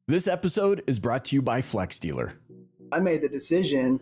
This episode is brought to you by Flex Dealer. I made the decision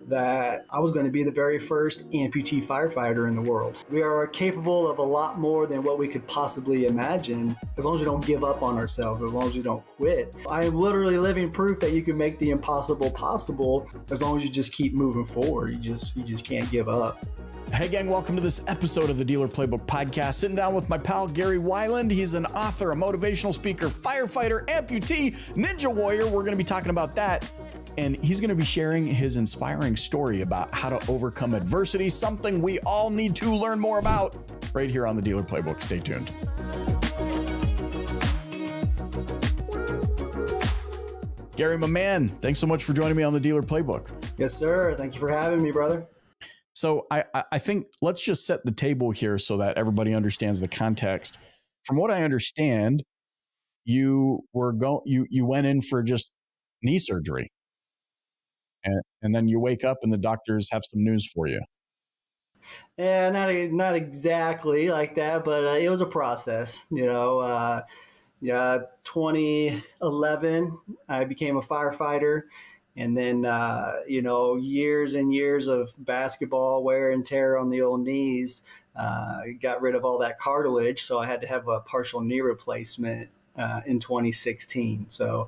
that I was going to be the very first amputee firefighter in the world. We are capable of a lot more than what we could possibly imagine, as long as we don't give up on ourselves, as long as we don't quit. I am literally living proof that you can make the impossible possible as long as you just keep moving forward. You just can't give up. Hey gang, welcome to this episode of the Dealer Playbook Podcast. Sitting down with my pal Gary Weiland. He's an author, a motivational speaker, firefighter, amputee, ninja warrior. We're going to be talking about that. And he's going to be sharing his inspiring story about how to overcome adversity, something we all need to learn more about right here on the Dealer Playbook. Stay tuned. Gary, my man, thanks so much for joining me on the Dealer Playbook. Yes, sir. Thank you for having me, brother. So I think let's just set the table here so that everybody understands the context. From what I understand, you went in for just knee surgery, and then you wake up and the doctors have some news for you. Yeah, not exactly like that, but it was a process. 2011, I became a firefighter. And then, years and years of basketball wear and tear on the old knees got rid of all that cartilage. So I had to have a partial knee replacement in 2016. So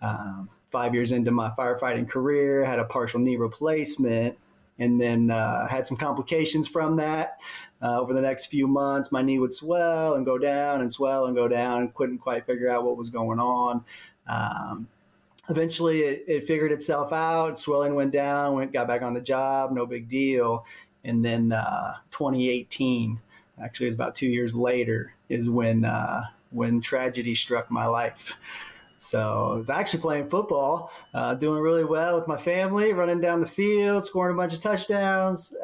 5 years into my firefighting career, I had a partial knee replacement, and then had some complications from that. Over the next few months, my knee would swell and go down and swell and go down, and couldn't quite figure out what was going on. Eventually, it figured itself out. Swelling went down, got back on the job, no big deal. And then 2018, actually it was about 2 years later, is when tragedy struck my life. So I was actually playing football, doing really well with my family, running down the field, scoring a bunch of touchdowns.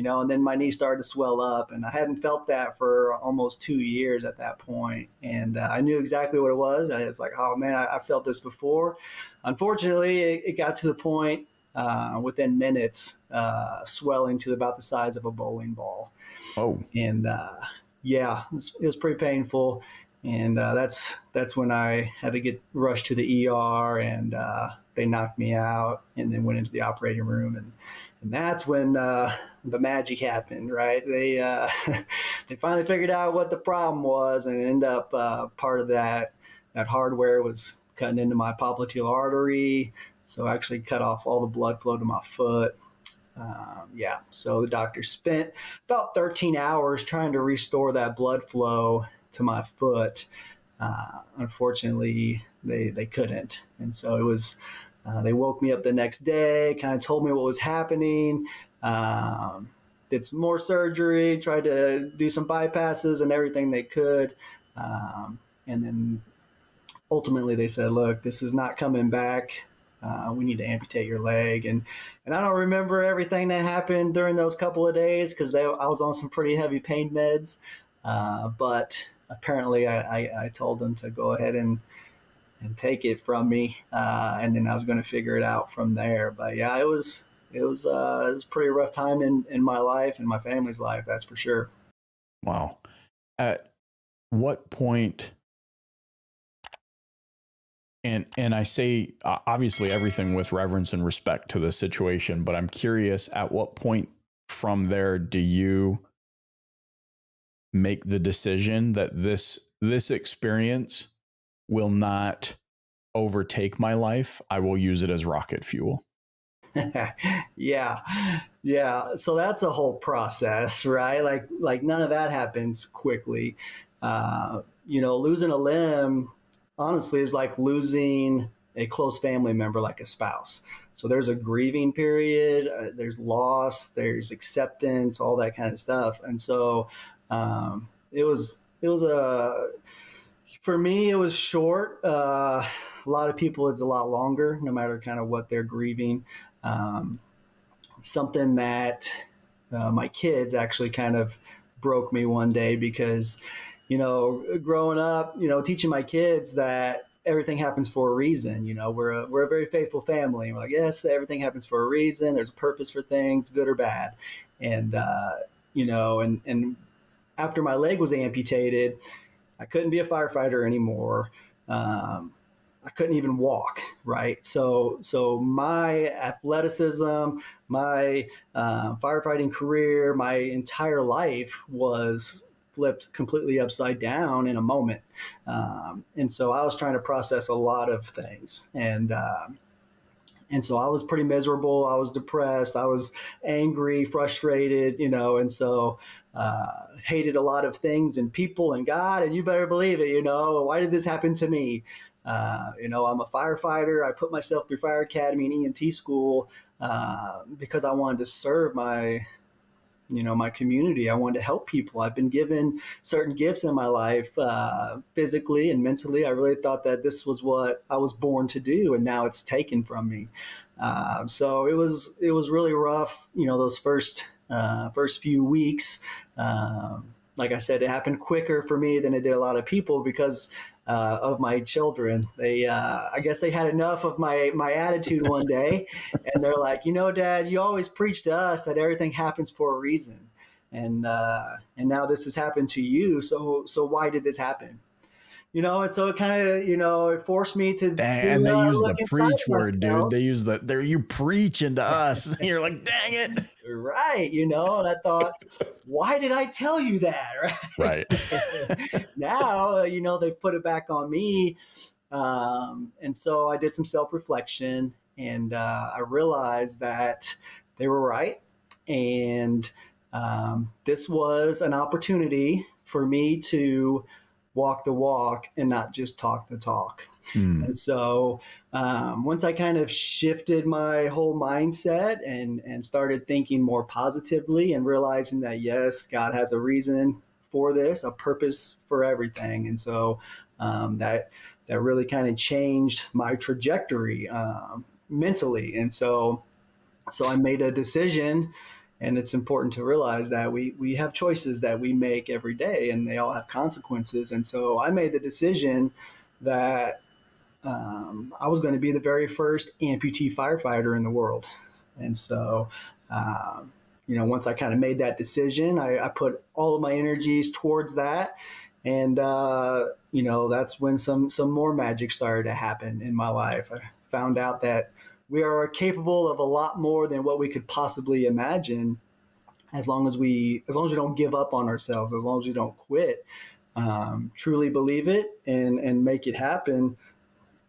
And then my knee started to swell up, and I hadn't felt that for almost 2 years at that point. And I knew exactly what it was. It's like, oh man, I felt this before. Unfortunately, it got to the point within minutes, swelling to about the size of a bowling ball. Oh, and it was pretty painful. And that's when I had to get rushed to the ER, and they knocked me out, and then went into the operating room, and that's when the magic happened, right? They they finally figured out what the problem was, and ended up part of that hardware was cutting into my popliteal artery, so I actually cut off all the blood flow to my foot. So the doctor spent about 13 hours trying to restore that blood flow to my foot. Unfortunately, they couldn't, and so it was. They woke me up the next day, kind of told me what was happening, did some more surgery, tried to do some bypasses and everything they could. And then ultimately they said, look, this is not coming back. We need to amputate your leg. And I don't remember everything that happened during those couple of days because I was on some pretty heavy pain meds. But apparently I told them to go ahead and take it from me, and then I was going to figure it out from there. But yeah, it was a pretty rough time in my life and my family's life, that's for sure. Wow. At what point? And I say obviously everything with reverence and respect to the situation, but I'm curious, at what point from there do you make the decision that this experience will not overtake my life? I will use it as rocket fuel. Yeah. So that's a whole process, right? Like none of that happens quickly. Losing a limb, honestly, is like losing a close family member, like a spouse. So there's a grieving period, there's loss, there's acceptance, all that kind of stuff. And so it was for me, it was short. A lot of people, it's a lot longer, no matter kind of what they're grieving. Something that my kids actually kind of broke me one day because, growing up, teaching my kids that everything happens for a reason. We're a very faithful family. We're like, yes, everything happens for a reason. There's a purpose for things, good or bad. And after my leg was amputated, I couldn't be a firefighter anymore. I couldn't even walk, right? So my athleticism, my firefighting career, my entire life was flipped completely upside down in a moment. And so I was trying to process a lot of things. And so I was pretty miserable. I was depressed. I was angry, frustrated, and so hated a lot of things and people and God. And you better believe it, why did this happen to me? I'm a firefighter. I put myself through fire academy and EMT school because I wanted to serve my community. I wanted to help people. I've been given certain gifts in my life, physically and mentally. I really thought that this was what I was born to do, and now it's taken from me. So it was really rough, those first few weeks. Like I said, it happened quicker for me than it did a lot of people because of my children. I guess they had enough of my attitude one day, and they're like, Dad, you always preach to us that everything happens for a reason, and now this has happened to you. So why did this happen? And so it kind of, it forced me to. And they use the preach word, dude. They use you preaching to us. You're like, dang it. Right. And I thought, why did I tell you that? Right. Now, they've put it back on me. And so I did some self-reflection, and I realized that they were right. And this was an opportunity for me to walk the walk and not just talk the talk. And so once I kind of shifted my whole mindset and started thinking more positively and realizing that, yes, God has a reason for this, a purpose for everything. And so that really kind of changed my trajectory mentally. And so I made a decision. And it's important to realize that we have choices that we make every day, and they all have consequences. And so I made the decision that I was going to be the very first amputee firefighter in the world. And so, once I kind of made that decision, I put all of my energies towards that. And, that's when some more magic started to happen in my life. I found out that we are capable of a lot more than what we could possibly imagine, as long as we don't give up on ourselves, as long as we don't quit, truly believe it and make it happen.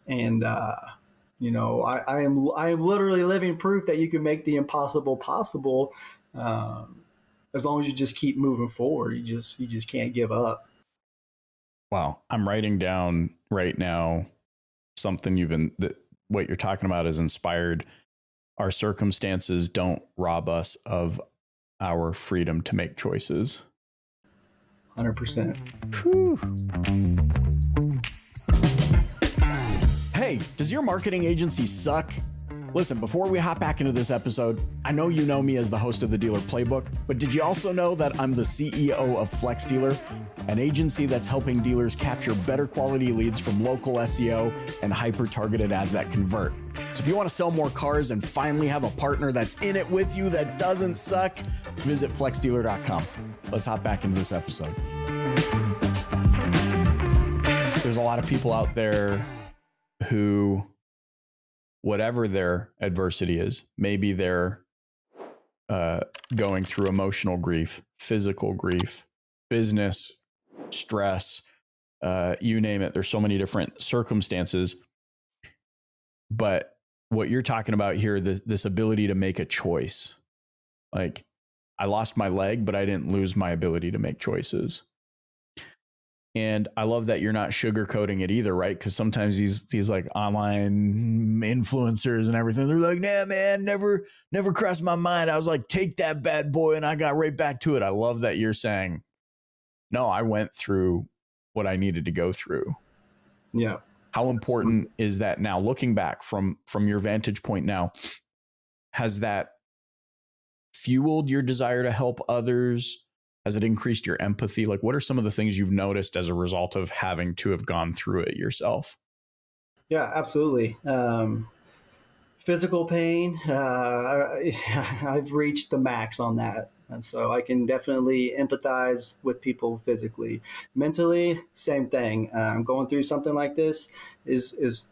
And I am literally living proof that you can make the impossible possible, as long as you just keep moving forward. You just can't give up. Wow, I'm writing down right now something what you're talking about is inspired. Our circumstances don't rob us of our freedom to make choices. 100%. Whew. Hey, does your marketing agency suck? Listen, before we hop back into this episode, I know you know me as the host of the Dealer Playbook, but did you also know that I'm the CEO of Flex Dealer, an agency that's helping dealers capture better quality leads from local SEO and hyper-targeted ads that convert? So if you want to sell more cars and finally have a partner that's in it with you that doesn't suck, visit flexdealer.com. Let's hop back into this episode. There's a lot of people out there who, whatever their adversity is, maybe they're going through emotional grief, physical grief, business stress, you name it. There's so many different circumstances. But what you're talking about here, this ability to make a choice, like I lost my leg, but I didn't lose my ability to make choices. And I love that you're not sugarcoating it either, right? Because sometimes these like online influencers and everything, they're like, nah, man, never crossed my mind. I was like, take that bad boy, and I got right back to it. I love that you're saying, no, I went through what I needed to go through. Yeah. How important is that now, looking back from your vantage point now? Has that fueled your desire to help others? Has it increased your empathy? Like, what are some of the things you've noticed as a result of having to have gone through it yourself? Yeah, absolutely. Physical pain, I've reached the max on that. And so I can definitely empathize with people physically. Mentally, same thing. Going through something like this is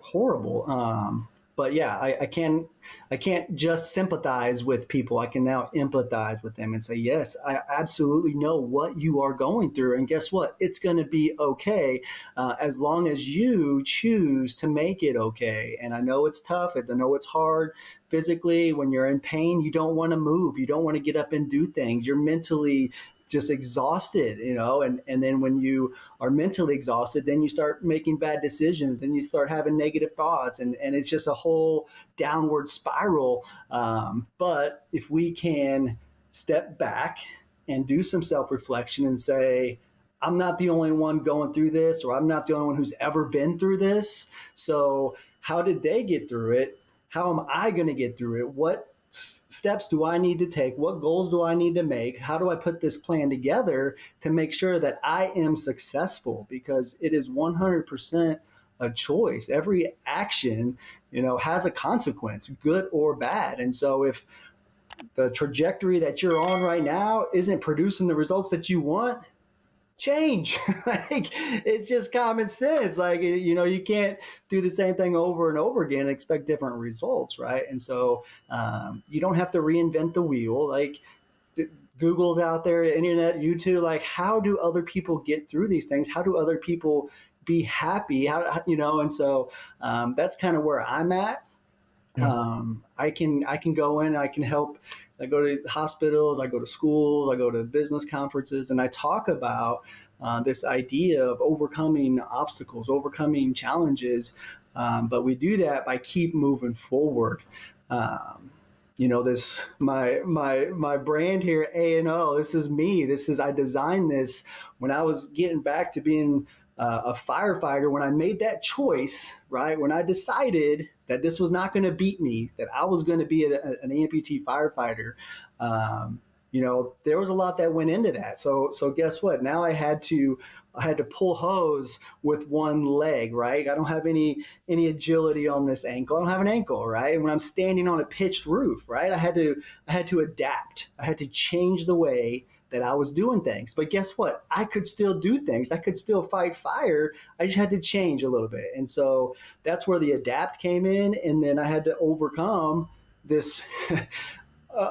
horrible. But yeah, I can't just sympathize with people. I can now empathize with them and say, yes, I absolutely know what you are going through. And guess what? It's going to be okay as long as you choose to make it okay. And I know it's tough. I know it's hard physically. When you're in pain, you don't want to move. You don't want to get up and do things. You're mentally just exhausted, and then when you are mentally exhausted, then you start making bad decisions and you start having negative thoughts, and it's just a whole downward spiral. But if we can step back and do some self-reflection and say, I'm not the only one going through this, or I'm not the only one who's ever been through this. So how did they get through it? How am I going to get through it? What steps do I need to take? What goals do I need to make? How do I put this plan together to make sure that I am successful? Because it is 100% a choice. Every action, has a consequence, good or bad. And so if the trajectory that you're on right now isn't producing the results that you want, change. Like, it's just common sense. Like, you can't do the same thing over and over again and expect different results, right? And so you don't have to reinvent the wheel. Like, Google's out there, internet, YouTube. Like, how do other people get through these things? How do other people be happy? And so that's kind of where I'm at. Yeah. I can go in, I can help. I go to hospitals, I go to schools, I go to business conferences, and I talk about this idea of overcoming obstacles, overcoming challenges. But we do that by keep moving forward. This my brand here, A&O. This is me. I designed this when I was getting back to being a firefighter. When I made that choice, right? When I decided that this was not going to beat me, that I was going to be an amputee firefighter, there was a lot that went into that. So guess what? Now I had to pull hose with one leg, right? I don't have any agility on this ankle. I don't have an ankle, right? And when I'm standing on a pitched roof, right? I had to adapt. I had to change the way that I was doing things. But guess what? I could still do things. I could still fight fire. I just had to change a little bit. And so that's where the adapt came in. And then I had to overcome this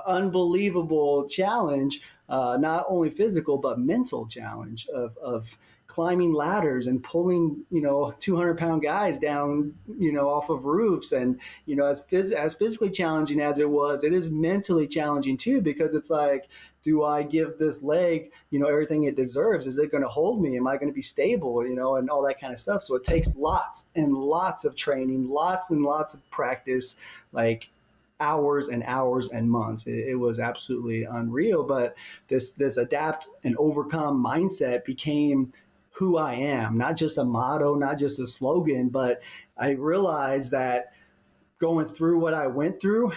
unbelievable challenge, not only physical, but mental challenge of climbing ladders and pulling, 200-pound guys down, off of roofs. And, as physically challenging as it is mentally challenging too, because it's like, do I give this leg, everything it deserves? Is it going to hold me? Am I going to be stable, and all that kind of stuff? So it takes lots and lots of training, lots and lots of practice, like hours and hours and months. It was absolutely unreal. But this adapt and overcome mindset became who I am, not just a motto, not just a slogan, but I realized that going through what I went through,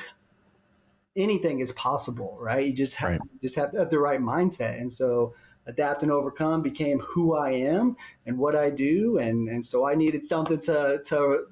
anything is possible, right? You just have to have the right mindset. And so adapt and overcome became who I am and what I do. And so I needed something to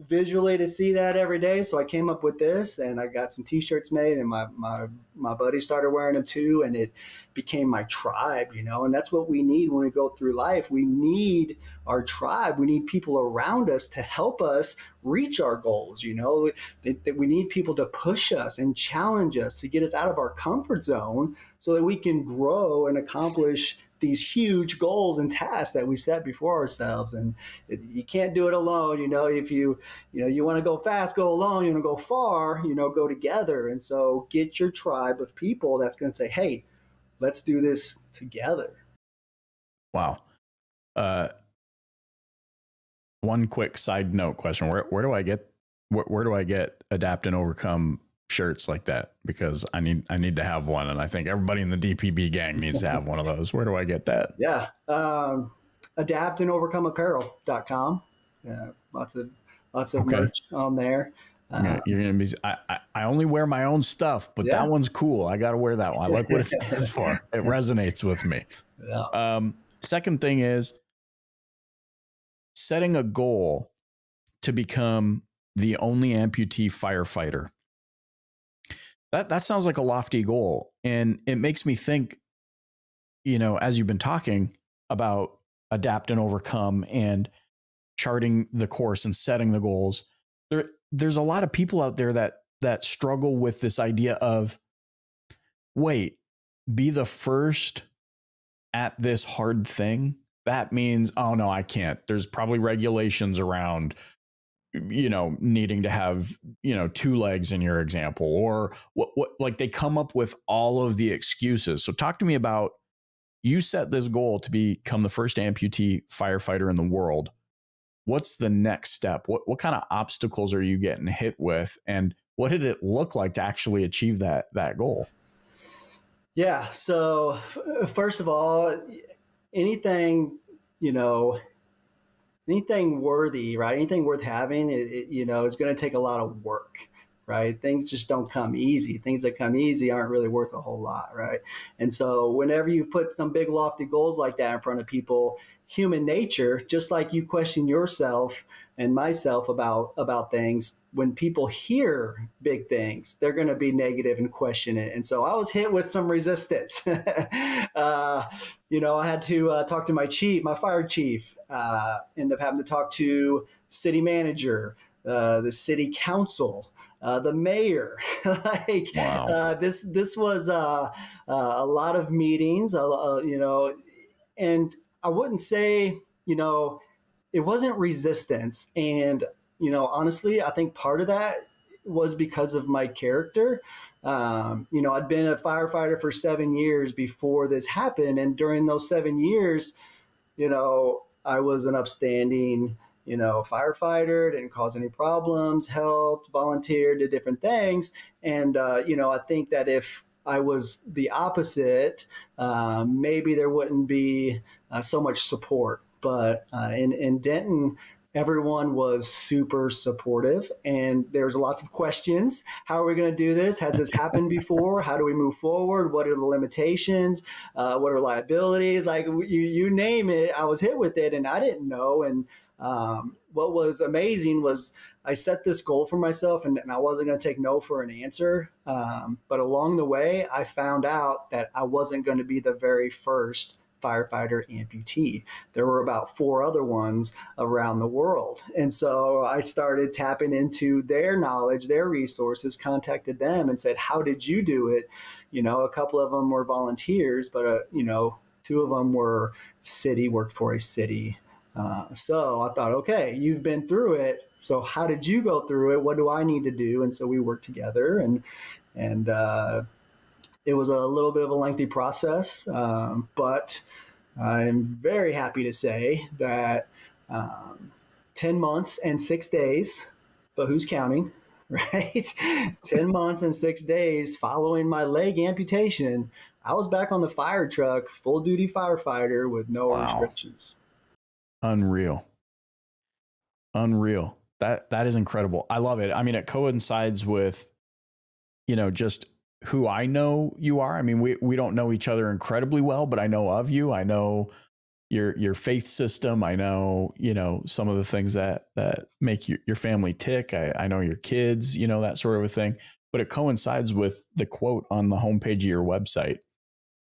visually to see that every day. So I came up with this, and I got some t-shirts made, and my buddies started wearing them too. And it became my tribe, and that's what we need when we go through life. We need our tribe. We need people around us to help us reach our goals. That we need people to push us and challenge us, to get us out of our comfort zone so that we can grow and accomplish these huge goals and tasks that we set before ourselves. And you can't do it alone. If you want to go fast, go alone. You want to go far, go together. And so get your tribe of people that's going to say, hey, let's do this together. Wow. One quick side note question. Where do I get adapt and overcome shirts like that? Because I need to have one, and I think everybody in the DPB gang needs to have one of those. Where do I get that? Yeah. Adaptandovercomeapparel.com. Lots of merch on there. You're gonna be. I only wear my own stuff, but that one's cool. I got to wear that one. I like what it stands for. It resonates with me. Yeah. Second thing is setting a goal to become the only amputee firefighter. That sounds like a lofty goal. And it makes me think, as you've been talking about adapt and overcome and charting the course and setting the goals, there's a lot of people out there that struggle with this idea of, wait, be the first at this hard thing. That means, oh no, I can't. There's probably regulations around, needing to have, 2 legs in your example, or what, like they come up with all of the excuses. So talk to me about, you set this goal to become the first amputee firefighter in the world. What's the next step? What kind of obstacles are you getting hit with? And what did it look like to actually achieve that goal? Yeah. So first of all, anything, anything worthy, right? Anything worth having, it's going to take a lot of work, right? Things just don't come easy. Things that come easy aren't really worth a whole lot, right? And so whenever you put some big lofty goals like that in front of people, human nature, just like you question yourself and myself about things, when people hear big things, they're going to be negative and question it. And so I was hit with some resistance. I had to talk to my fire chief, ended up having to talk to city manager, the city council, the mayor. Wow. This was a lot of meetings, and I wouldn't say, it wasn't resistance. And, honestly, I think part of that was because of my character. I'd been a firefighter for 7 years before this happened. And during those 7 years, I was an upstanding, firefighter, didn't cause any problems, helped, volunteered, did different things. And, I think that if I was the opposite, maybe there wouldn't be so much support. But in Denton, everyone was super supportive, and there's lots of questions. How are we going to do this? Has this happened before? How do we move forward? What are the limitations? What are liabilities? Like you name it, I was hit with it, and I didn't know. And what was amazing was I set this goal for myself, and I wasn't going to take no for an answer. But along the way, I found out that I wasn't going to be the very first firefighter amputee. There were about 4 other ones around the world. And so I started tapping into their knowledge, their resources, contacted them and said, how did you do it? A couple of them were volunteers, but, 2 of them worked for a city. So I thought, okay, you've been through it. So how did you go through it? What do I need to do? And so we worked together, and it was a little bit of a lengthy process, but I'm very happy to say that 10 months and 6 days, but who's counting, right? 10 months and 6 days following my leg amputation, I was back on the fire truck, full duty firefighter with no restrictions. Unreal. That is incredible. I love it. I mean, it coincides with, just who I know you are. I mean, we don't know each other incredibly well, but I know of you. I know your faith system. I know, some of the things that make your family tick. I know your kids, that sort of a thing. But it coincides with the quote on the homepage of your website,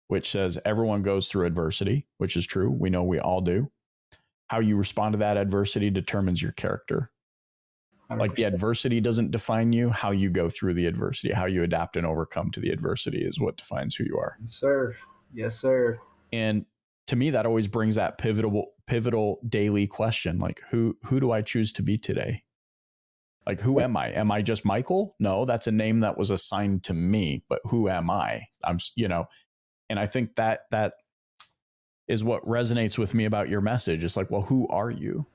which says everyone goes through adversity, which is true. We know we all do. How you respond to that adversity determines your character. 100%. Like the adversity doesn't define you. How you go through the adversity, how you adapt and overcome to the adversity is what defines who you are. Yes, sir. Yes, sir. And to me, that always brings that pivotal daily question. Like, who do I choose to be today? Like, who am I? Am I just Michael? No, that's a name that was assigned to me, but who am I? And I think that is what resonates with me about your message. It's like, well, who are you?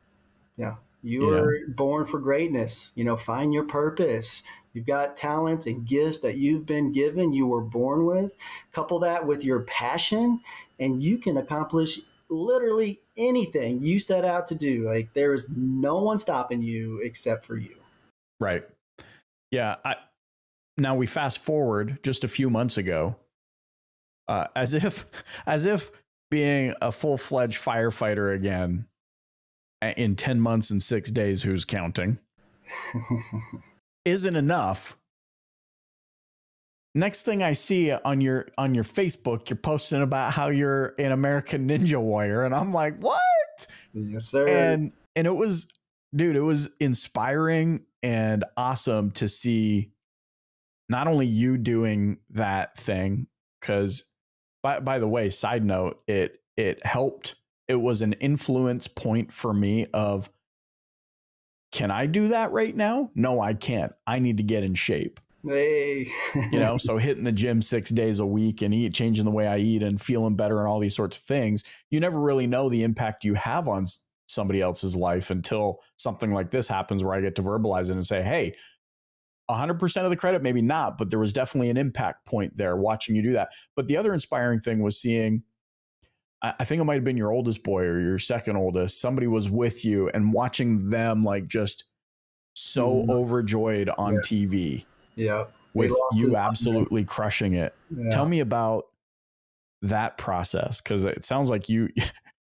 Yeah. You were born for greatness. Find your purpose. You've got talents and gifts that you've been given, you were born with. Couple that with your passion, and you can accomplish literally anything you set out to do. Like, there is no one stopping you except for you. Right. Yeah. Now we fast forward just a few months ago, as if being a full-fledged firefighter again in 10 months and 6 days, who's counting, isn't enough. Next thing I see on your Facebook, you're posting about how you're an American Ninja Warrior, and I'm like, what? Yes, sir. And it was, dude, it was inspiring and awesome to see not only you doing that thing, because by the way, side note, it helped. It was an influence point for me of, can I do that right now? No, I can't. I need to get in shape. Hey. So hitting the gym 6 days a week and changing the way I eat and feeling better and all these sorts of things. You never really know the impact you have on somebody else's life until something like this happens, where I get to verbalize it and say, hey, 100% of the credit, maybe not, but there was definitely an impact point there watching you do that. But the other inspiring thing was seeing, I think it might've been your oldest boy or your second oldest, somebody was with you and watching them like just so overjoyed on TV. Yeah. With you absolutely crushing it. Yeah. Tell me about that process, because it sounds like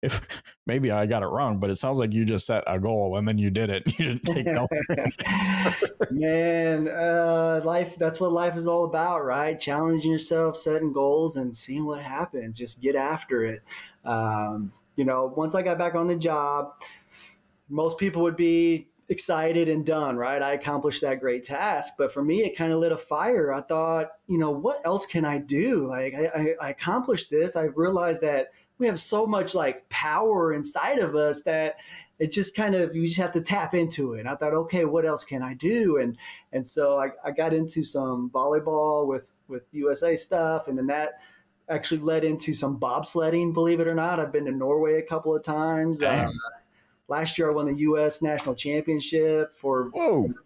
if maybe I got it wrong, but it sounds like you just set a goal and then you did it. You didn't take no. Man, life, that's what life is all about, right? Challenging yourself, setting goals, and seeing what happens. Just get after it. Once I got back on the job, most people would be excited and done, right? I accomplished that great task. But for me, it kind of lit a fire. I thought, what else can I do? Like, I accomplished this. I realized that we have so much like power inside of us that it just you just have to tap into it. And I thought, okay, what else can I do? And so I got into some volleyball with USA stuff. And then that actually led into some bobsledding, believe it or not. I've been to Norway a couple of times. Last year, I won the U.S. National Championship for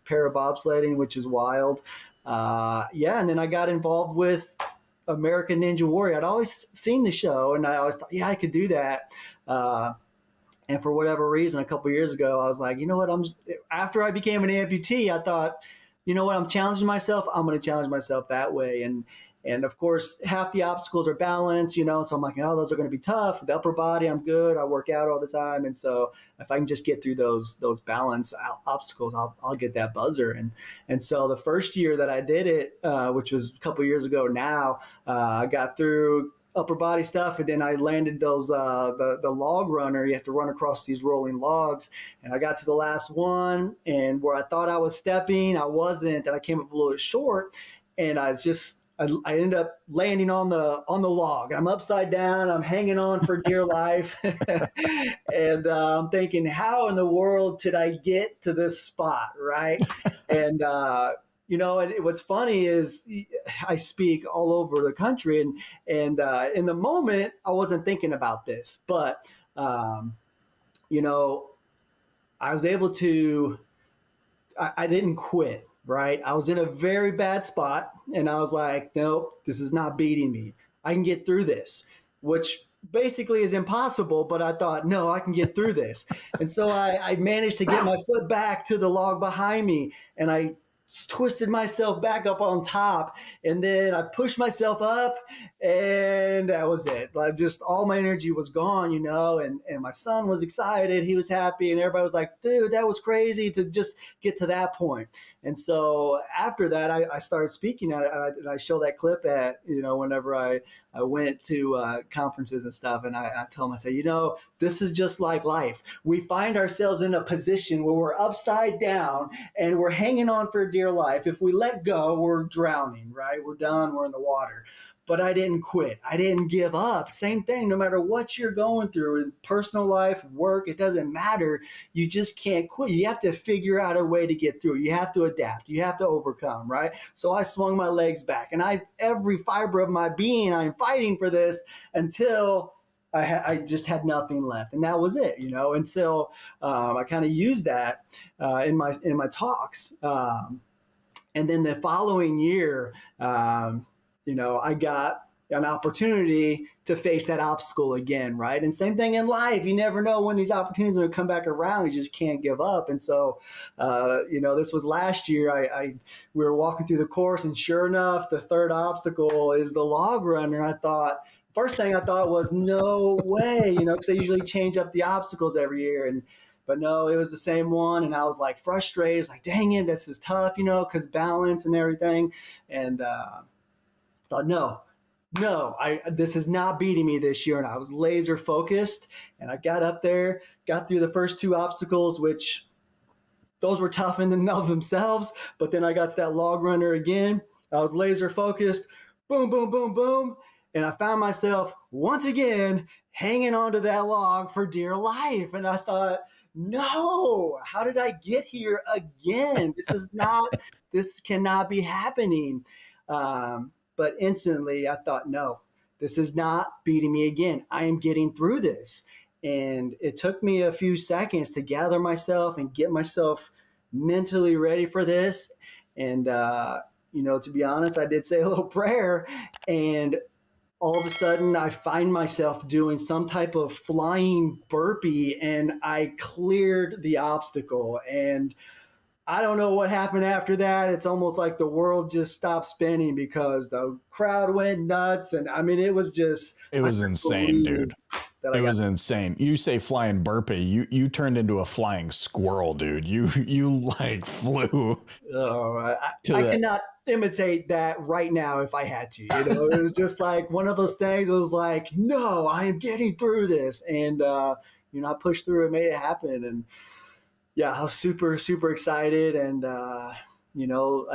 para bobsledding, which is wild. And then I got involved with American Ninja Warrior. I'd always seen the show, and I always thought, yeah, I could do that. And for whatever reason, a couple of years ago, I was like, you know what? After I became an amputee, I thought, you know what? I'm challenging myself. I'm going to challenge myself that way. And of course, half the obstacles are balance, so I'm like, oh, those are going to be tough. The upper body, I'm good. I work out all the time. And so if I can just get through those balance obstacles, I'll get that buzzer. And so the first year that I did it, which was a couple of years ago now, I got through upper body stuff, and then I landed those the log runner. You have to run across these rolling logs, and I got to the last one, and where I thought I was stepping, I wasn't, and I came up a little short, and I ended up landing on the log. I'm upside down. I'm hanging on for dear life. And I'm thinking, how in the world did I get to this spot, right? And, and what's funny is I speak all over the country. And in the moment, I wasn't thinking about this. But, I was able to – I didn't quit. Right. I was in a very bad spot, and I was like, nope, this is not beating me. I can get through this, which basically is impossible. But I thought, no, I can get through this. And so I managed to get my foot back to the log behind me, and I twisted myself back up on top, and then I pushed myself up, and that was it. Like, just all my energy was gone, and my son was excited. He was happy, and everybody was like, dude, that was crazy to just get to that point. And so after that, I started speaking. I show that clip at, whenever I went to conferences and stuff. And I tell them, I say, this is just like life. We find ourselves in a position where we're upside down and we're hanging on for dear life. If we let go, we're drowning, right? We're done. We're in the water. But I didn't quit. I didn't give up. Same thing, no matter what you're going through in personal life, work, it doesn't matter. You just can't quit. You have to figure out a way to get through. You have to adapt. You have to overcome, right? So I swung my legs back, and every fiber of my being, I'm fighting for this until I just had nothing left. And that was it, until I kind of used that in my talks. And then the following year, I got an opportunity to face that obstacle again, right? And same thing in life. You never know when these opportunities are going to come back around. You just can't give up. And so, this was last year. We were walking through the course, and sure enough, the third obstacle is the log runner. I thought, first thing I thought was, no way, because they usually change up the obstacles every year. But no, it was the same one. And I was like frustrated. I was like, dang it, this is tough, because balance and everything. And thought, no, this is not beating me this year. And I was laser focused, and I got up there, got through the first 2 obstacles, which those were tough in and of themselves. But then I got to that log runner again. I was laser focused, boom, boom, boom, boom. And I found myself once again hanging onto that log for dear life. And I thought, no, how did I get here again? This cannot be happening. But instantly I thought, no, this is not beating me again. I am getting through this. And it took me a few seconds to gather myself and get myself mentally ready for this. And, to be honest, I did say a little prayer, and all of a sudden I find myself doing some type of flying burpee, and I cleared the obstacle. And I don't know what happened after that. It's almost like the world just stopped spinning because the crowd went nuts. And I mean, it was insane, dude. It was insane. You say flying burpee, you turned into a flying squirrel, dude. You like flew. I cannot imitate that right now if I had to. It was just like one of those things. It was like, no, I am getting through this. And, I pushed through and made it happen. And yeah, I was super, super excited. And, I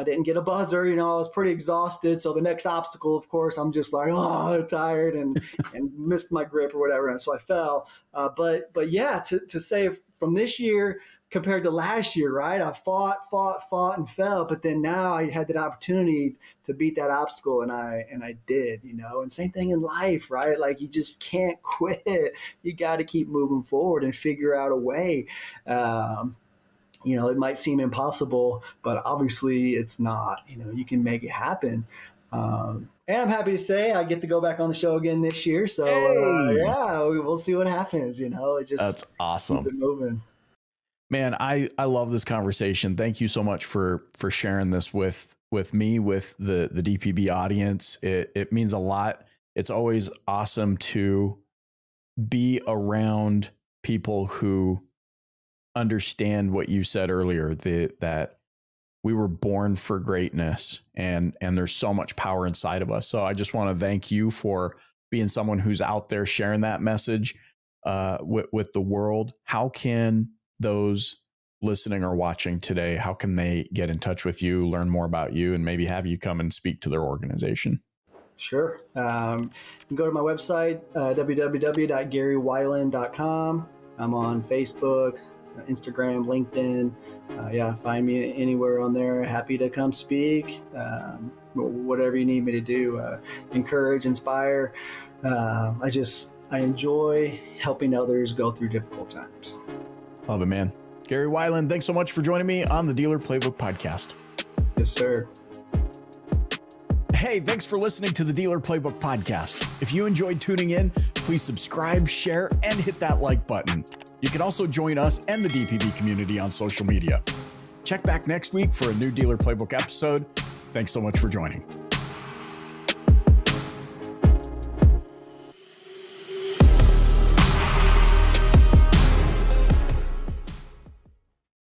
didn't get a buzzer, I was pretty exhausted. So the next obstacle, of course, I'm just like, I'm tired and missed my grip or whatever. And so I fell. But yeah, to say from this year compared to last year, right? I fought and fell, but then now I had that opportunity to beat that obstacle, and I did, and same thing in life, right? Like, you just can't quit. You got to keep moving forward and figure out a way. It might seem impossible, but obviously it's not. You can make it happen. And I'm happy to say I get to go back on the show again this year. So we'll see what happens. That's awesome. Keep it moving. Man, I love this conversation. Thank you so much for sharing this with me, with the DPB audience. It means a lot. It's always awesome to be around people who understand what you said earlier, that we were born for greatness, and there's so much power inside of us. So I just want to thank you for being someone who's out there sharing that message with the world. How can those listening or watching today, how can they get in touch with you, learn more about you, and maybe have you come and speak to their organization? Sure. You can go to my website, www.garyweiland.com. I'm on Facebook, Instagram, LinkedIn. Find me anywhere on there. Happy to come speak. Whatever you need me to do. Encourage, inspire. I enjoy helping others go through difficult times. Love it, man. Gary Weiland, thanks so much for joining me on the Dealer Playbook Podcast. Yes, sir. Hey, thanks for listening to the Dealer Playbook Podcast. If you enjoyed tuning in, please subscribe, share, and hit that like button. You can also join us and the DPB community on social media. Check back next week for a new Dealer Playbook episode. Thanks so much for joining.